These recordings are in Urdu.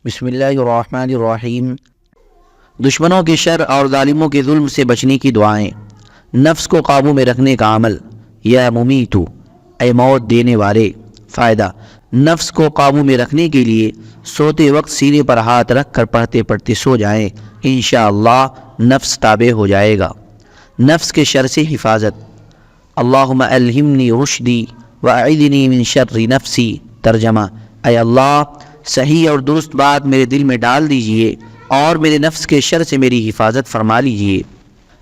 بسم اللہ الرحمن الرحیم۔ دشمنوں کے شر اور ظالموں کے ظلم سے بچنے کی دعائیں۔ نفس کو قابو میں رکھنے کا عمل۔ یا ممیتو، اے موت دینے والے۔ فائدہ: نفس کو قابو میں رکھنے کے لیے سوتے وقت سینے پر ہاتھ رکھ کر پڑھتے پڑھتے سو جائیں، انشاءاللہ نفس تابع ہو جائے گا۔ نفس کے شر سے حفاظت۔ اللہم الہمنی رشدی واعذنی من شر نفسی۔ ترجمہ: اے اللہ، صحیح اور درست بات میرے دل میں ڈال دیجئے اور میرے نفس کے شر سے میری حفاظت فرما لیجئے۔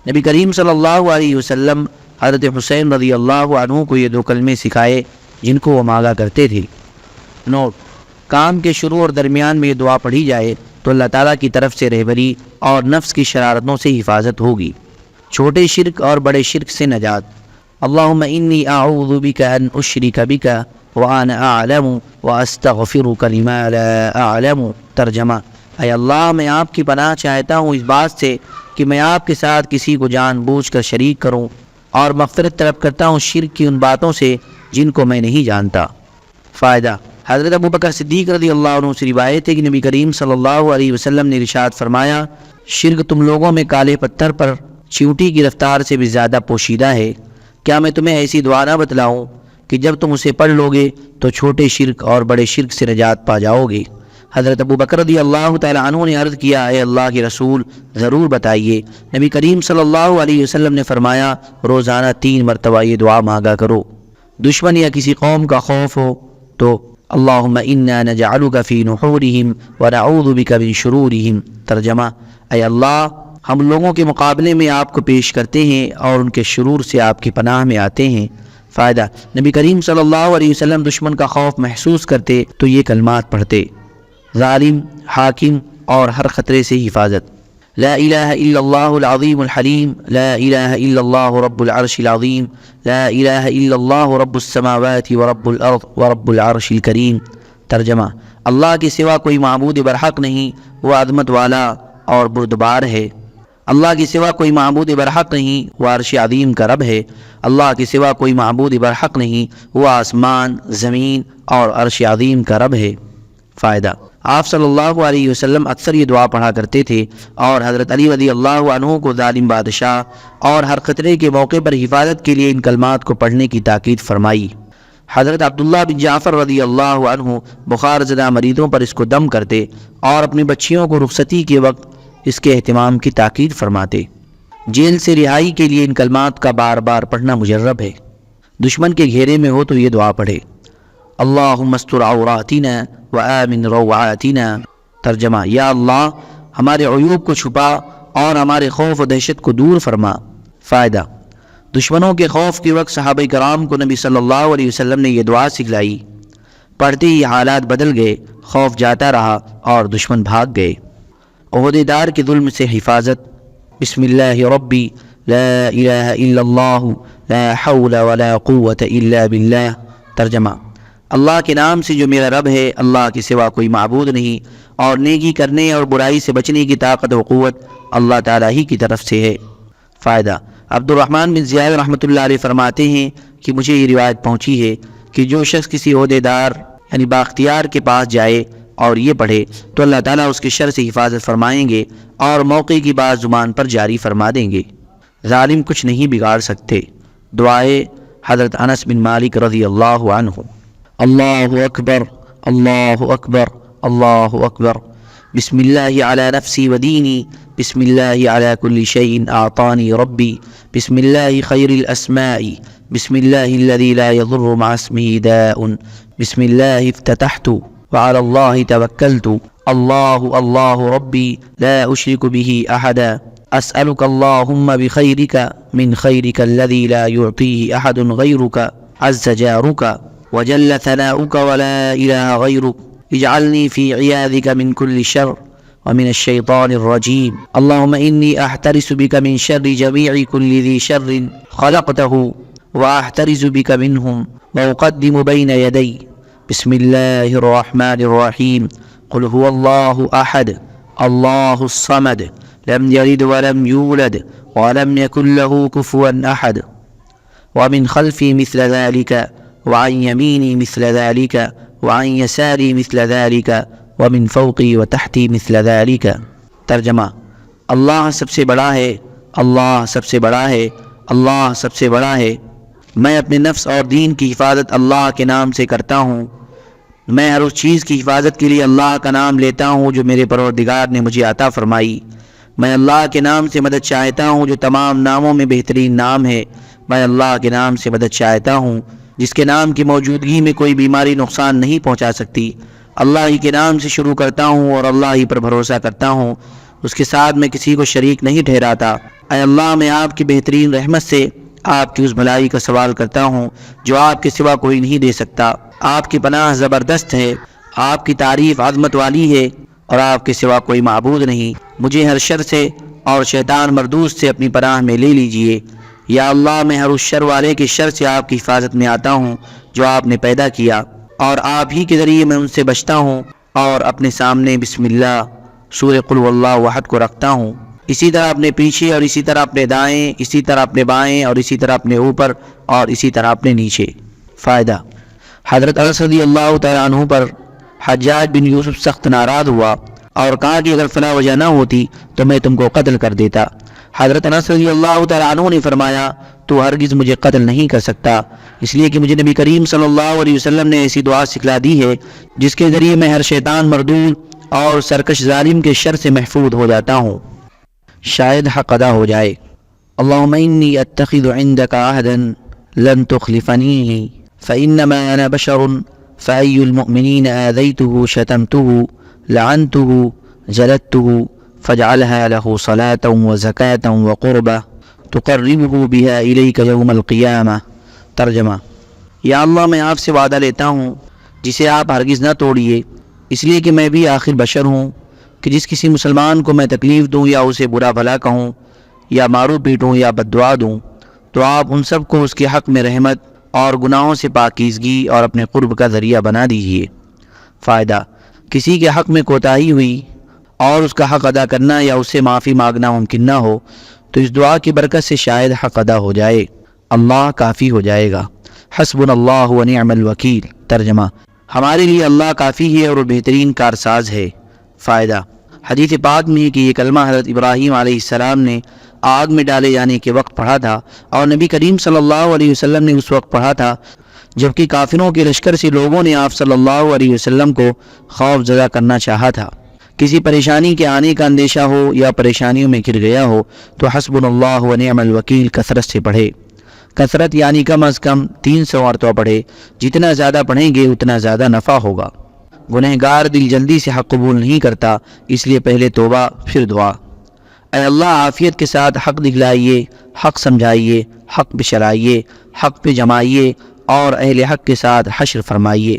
نبی کریم صلی اللہ علیہ وسلم حضرت حسین رضی اللہ عنہ کو یہ 2 کلمے سکھائے جن کو وہ مانگا کرتے تھے۔ نوٹ: کام کے شروع اور درمیان میں یہ دعا پڑھی جائے تو اللہ تعالیٰ کی طرف سے رہبری اور نفس کی شرارتوں سے حفاظت ہوگی۔ چھوٹے شرک اور بڑے شرک سے نجات۔ اللہم انی اعوذ بک ان اشرک بک وانا اعلم واستغفرک لما لا اعلم۔ ترجمہ: اے اللہ، میں آپ کی پناہ چاہتا ہوں اس بات سے کہ میں آپ کے ساتھ کسی کو جان بوجھ کر شریک کروں، اور مغفرت طلب کرتا ہوں شرک کی ان باتوں سے جن کو میں نہیں جانتا۔ فائدہ: حضرت ابوبکر صدیق رضی اللہ عنہ سے روایت ہے کہ نبی کریم صلی اللہ علیہ وسلم نے ارشاد فرمایا، شرک تم لوگوں میں کالے پتھر پر چیونٹی کی رفتار سے بھی زیادہ پوشیدہ ہے۔ کیا میں تمہیں ایسی دعا نہ بتلاؤں کہ جب تم اسے پڑھ لو گے تو چھوٹے شرک اور بڑے شرک سے نجات پا جاؤ گے؟ حضرت ابوبکر رضی اللہ تعالی عنہ نے عرض کیا، اے اللہ کے رسول، ضرور بتائیے۔ نبی کریم صلی اللہ علیہ وسلم نے فرمایا، روزانہ 3 مرتبہ یہ دعا مانگا کرو۔ دشمن یا کسی قوم کا خوف ہو تو اللہم انا نجعلک فی نحورہم ونعوذ بک من شرورہم۔ ترجمہ: اے اللہ، ہم لوگوں کے مقابلے میں آپ کو پیش کرتے ہیں اور ان کے شرور سے آپ کی پناہ میں آتے ہیں۔ فائدہ: نبی کریم صلی اللہ علیہ وسلم دشمن کا خوف محسوس کرتے تو یہ کلمات پڑھتے۔ ظالم، حاکم اور ہر خطرے سے حفاظت۔ لا الہ الا اللہ العظیم الحلیم، لا الہ الا اللہ رب العرش العظیم، لا الہ الا اللہ رب السماوات ورب الارض ورب العرش الکریم۔ ترجمہ: اللہ کے سوا کوئی معبود برحق نہیں، وہ عظمت والا اور بردبار ہے۔ اللہ کے سوا کوئی معبود برحق نہیں، وہ عرش عظیم کا رب ہے۔ اللہ کے سوا کوئی معبود برحق نہیں، وہ آسمان، زمین اور عرش عظیم کا رب ہے۔ فائدہ: آپ صلی اللہ علیہ وسلم اکثر یہ دعا پڑھا کرتے تھے، اور حضرت علی رضی اللہ عنہ کو ظالم بادشاہ اور ہر خطرے کے موقع پر حفاظت کے لیے ان کلمات کو پڑھنے کی تاکید فرمائی۔ حضرت عبداللہ بن جعفر رضی اللہ عنہ بخار زدہ مریضوں پر اس کو دم کرتے اور اپنی بچیوں کو رخصتی کے وقت اس کے اہتمام کی تاکید فرماتے۔ جیل سے رہائی کے لیے ان کلمات کا بار بار پڑھنا مجرب ہے۔ دشمن کے گھیرے میں ہو تو یہ دعا پڑھے۔ اللہم استر عوراتنا وآمن روعاتنا۔ ترجمہ: یا اللہ، ہمارے عیوب کو چھپا اور ہمارے خوف و دہشت کو دور فرما۔ فائدہ: دشمنوں کے خوف کے وقت صحابہ کرام کو نبی صلی اللہ علیہ وسلم نے یہ دعا سکھلائی۔ پڑھتے ہی حالات بدل گئے، خوف جاتا رہا اور دشمن بھاگ گئے۔ عہدیدار کے ظلم سے حفاظت۔ بسم اللہ ربی لا الہ الا اللہ لا حول ولا قوة الا باللہ۔ ترجمہ: اللہ کے نام سے جو میرا رب ہے، اللہ کے سوا کوئی معبود نہیں، اور نیکی کرنے اور برائی سے بچنے کی طاقت و قوت اللہ تعالیٰ ہی کی طرف سے ہے۔ فائدہ: عبد الرحمن بن زیاد رحمۃ اللہ علیہ فرماتے ہیں کہ مجھے یہ روایت پہنچی ہے کہ جو شخص کسی عہدیدار یعنی بااختیار کے پاس جائے اور یہ پڑھے تو اللہ تعالیٰ اس کے شر سے حفاظت فرمائیں گے اور موقع کی بات زبان پر جاری فرما دیں گے۔ ظالم کچھ نہیں بگاڑ سکتے۔ دعائے حضرت انس بن مالک رضی اللہ عنہ۔ اللہ اکبر، اللہ اکبر، اللہ اکبر۔ بسم اللہ علی نفسی و دینی، بسم اللہ علی کل شیء اعطانی ربی، بسم اللہ خیر الاسماء، بسم اللہ الذی لا یضر مع اسمہ داء، بسم اللہ افتتحت وعلى الله توكلت، الله الله ربي لا أشرك به أحدا، أسألك اللهم بخيرك من خيرك الذي لا يعطيه أحد غيرك عز جارك وجل ثناؤك ولا إله غيرك، اجعلني في عياذك من كل شر ومن الشيطان الرجيم، اللهم إني أحترس بك من شر جميع كل ذي شر خلقته وأحترس بك منهم وأقدم بين يدي، بسم اللہ الرحمن الرحیم، قل هو اللہ احد اللہ الصمد لم یلد ولم یولد ولم یکن له کفوا احد، ومن خلفی مثل ذلك وعن یمینی مثل ذلك وعن یساری مثل ذلك ومن فوقی وتحتی مثل ذلك۔ ترجمہ: اللہ سب سے بڑا ہے، اللہ سب سے بڑا ہے، اللہ سب سے بڑا ہے۔ میں اپنے نفس اور دین کی حفاظت اللہ کے نام سے کرتا ہوں۔ میں ہر اس چیز کی حفاظت کے لیے اللہ کا نام لیتا ہوں جو میرے پروردگار نے مجھے عطا فرمائی۔ میں اللہ کے نام سے مدد چاہتا ہوں جو تمام ناموں میں بہترین نام ہے۔ میں اللہ کے نام سے مدد چاہتا ہوں جس کے نام کی موجودگی میں کوئی بیماری نقصان نہیں پہنچا سکتی۔ اللہ ہی کے نام سے شروع کرتا ہوں اور اللہ ہی پر بھروسہ کرتا ہوں، اس کے ساتھ میں کسی کو شریک نہیں ٹھہراتا۔ اے اللہ، میں آپ کی بہترین رحمت سے آپ کی اس بھلائی کا سوال کرتا ہوں جو آپ کے سوا کوئی نہیں دے سکتا۔ آپ کی پناہ زبردست ہے، آپ کی تعریف عظمت والی ہے اور آپ کے سوا کوئی معبود نہیں۔ مجھے ہر شر سے اور شیطان مردود سے اپنی پناہ میں لے لیجئے۔ یا اللہ، میں ہر اس شر والے کے شر سے آپ کی حفاظت میں آتا ہوں جو آپ نے پیدا کیا، اور آپ ہی کے ذریعے میں ان سے بچتا ہوں، اور اپنے سامنے بسم اللہ سورہ قل واللہ احد کو رکھتا ہوں، اسی طرح اپنے پیچھے، اور اسی طرح اپنے دائیں، اسی طرح اپنے بائیں، اور اسی طرح اپنے اوپر، اور اسی طرح اپنے نیچے۔ فائدہ: حضرت انس رضی اللہ تعالیٰ عنہ پر حجاج بن یوسف سخت ناراض ہوا اور کہا کہ اگر فلاں وجہ نہ ہوتی تو میں تم کو قتل کر دیتا۔ حضرت انس رضی اللہ تعالیٰ عنہ نے فرمایا تو ہرگز مجھے قتل نہیں کر سکتا، اس لیے کہ مجھے نبی کریم صلی اللہ علیہ وسلم نے ایسی دعا سکھلا دی ہے جس کے ذریعے میں ہر شیطان مردود اور سرکش ظالم کے شر سے محفوظ ہو جاتا ہوں۔ شاید حق ادا ہو جائے۔ اللہم انی اتخذ عندک عہدا لن تخلفنیہ فإنما أنا بشر فأي المؤمنين آذيته شتمته لعنته جلدته فاجعلها له صلاة وزكاة وقربة تقربه بها إليك يوم القيامة۔ ترجمہ: یا اللہ، میں آپ سے وعدہ لیتا ہوں جسے آپ ہرگز نہ توڑیے، اس لیے کہ میں بھی آخر بشر ہوں، کہ جس کسی مسلمان کو میں تکلیف دوں یا اسے برا بھلا کہوں یا مارو پیٹوں یا بددعا دوں تو آپ ان سب کو اس کے حق میں رحمت اور گناہوں سے پاکیزگی اور اپنے قرب کا ذریعہ بنا دیجیے۔ فائدہ: کسی کے حق میں کوتاہی ہوئی اور اس کا حق ادا کرنا یا اس سے معافی مانگنا ممکن نہ ہو تو اس دعا کی برکت سے شاید حق ادا ہو جائے، اللہ کافی ہو جائے گا۔ حسبنا اللہ و نعم الوکیل۔ ترجمہ: ہمارے لیے اللہ کافی ہے اور وہ بہترین کارساز ہے۔ فائدہ: حدیث پاک میں ہے کہ یہ کلمہ حضرت ابراہیم علیہ السلام نے آگ میں ڈالے جانے کے وقت پڑھا تھا، اور نبی کریم صلی اللہ علیہ وسلم نے اس وقت پڑھا تھا جبکہ کافروں کے لشکر سے لوگوں نے آپ صلی اللہ علیہ وسلم کو خوف زدہ کرنا چاہا تھا۔ کسی پریشانی کے آنے کا اندیشہ ہو یا پریشانیوں میں گر گیا ہو تو حسبنا اللہ و نعم الوکیل کثرت سے پڑھے۔ کثرت یعنی کم از کم 300 مرتبہ پڑھے، جتنا زیادہ پڑھیں گے اتنا زیادہ نفع ہوگا۔ گنہگار دل جلدی سے حق قبول نہیں کرتا، اس لیے پہلے توبہ پھر دعا۔ اے اللہ، عافیت کے ساتھ حق دکھلائیے، حق سمجھائیے، حق پہ چلائیے، حق پہ جمائیے اور اہل حق کے ساتھ حشر فرمائیے۔